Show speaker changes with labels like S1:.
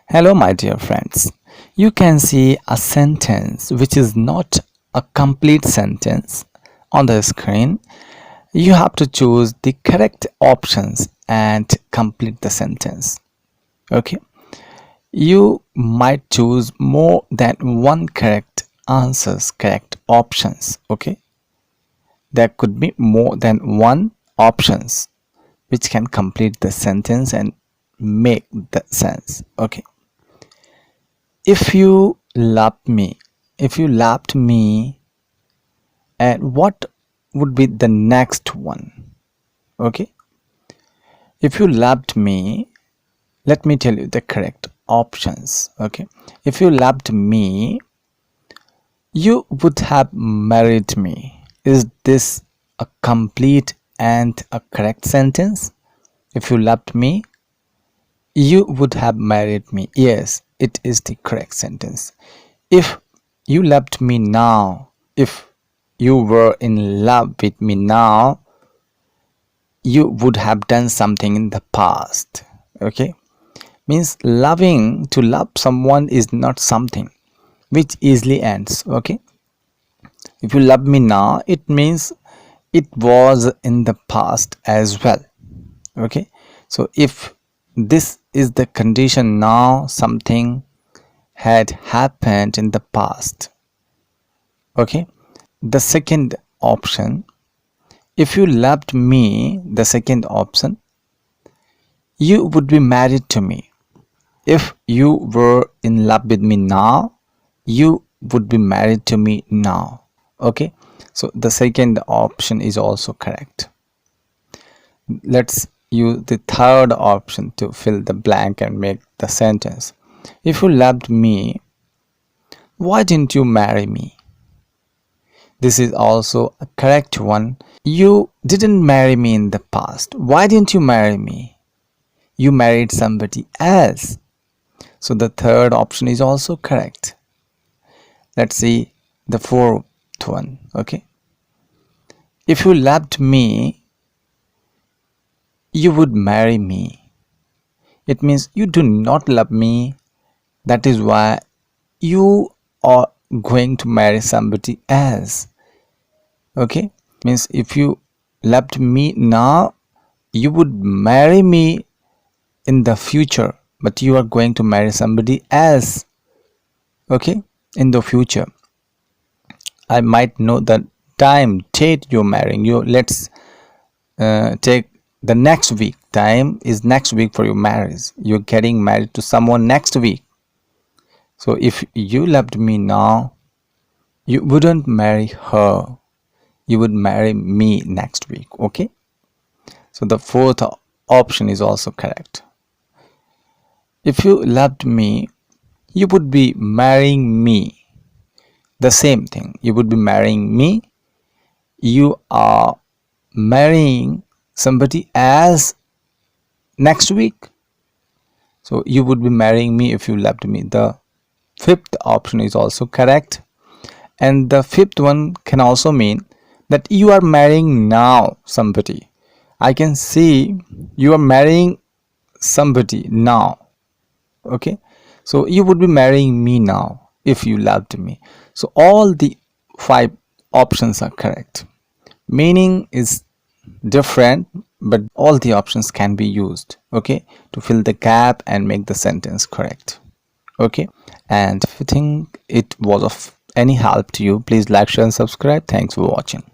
S1: Hello, my dear friends. You can see a sentence which is not a complete sentence on the screen. You have to choose the correct options and complete the sentence. Okay. You might choose more than one correct answers, correct options. Okay. There could be more than one options which can complete the sentence and make the sense. Okay. If you loved me, if you loved me, and what would be the next one? Okay, if you loved me, let me tell you the correct options. Okay, if you loved me, you would have married me. Is this a complete and a correct sentence? If you loved me, you would have married me. Yes, it is the correct sentence. If you loved me now, if you were in love with me now, you would have done something in the past. Okay, means loving, to love someone is not something which easily ends. Okay, if you love me now, it means it was in the past as well. Okay, so if this is the condition now, something had happened in the past. Okay, the second option, if you loved me, the second option, you would be married to me. If you were in love with me now, you would be married to me now. Okay, so the second option is also correct. Let's use the third option to fill the blank and make the sentence. If you loved me, why didn't you marry me? This is also a correct one. You didn't marry me in the past. Why didn't you marry me? You married somebody else. So the third option is also correct. Let's see the fourth one. Okay. If you loved me, you would marry me. It means you do not love me. That is why you are going to marry somebody else. Okay, means if you loved me now, you would marry me in the future, but you are going to marry somebody else. Okay, in the future, I might know the time, date you're marrying. You let's take the next week. Time is next week for your marriage. You're getting married to someone next week. So if you loved me now, you wouldn't marry her. You would marry me next week. Okay, so the fourth option is also correct. If you loved me, you would be marrying me. The same thing, you would be marrying me. You are marrying somebody else next week, so you would be marrying me if you loved me. The fifth option is also correct, and the fifth one can also mean that you are marrying now somebody. I can see you are marrying somebody now. Okay, so you would be marrying me now if you loved me. So all the five options are correct. Meaning is different, but all the options can be used, okay, to fill the gap and make the sentence correct. Okay, and if you think it was of any help to you, please like, share and subscribe. Thanks for watching.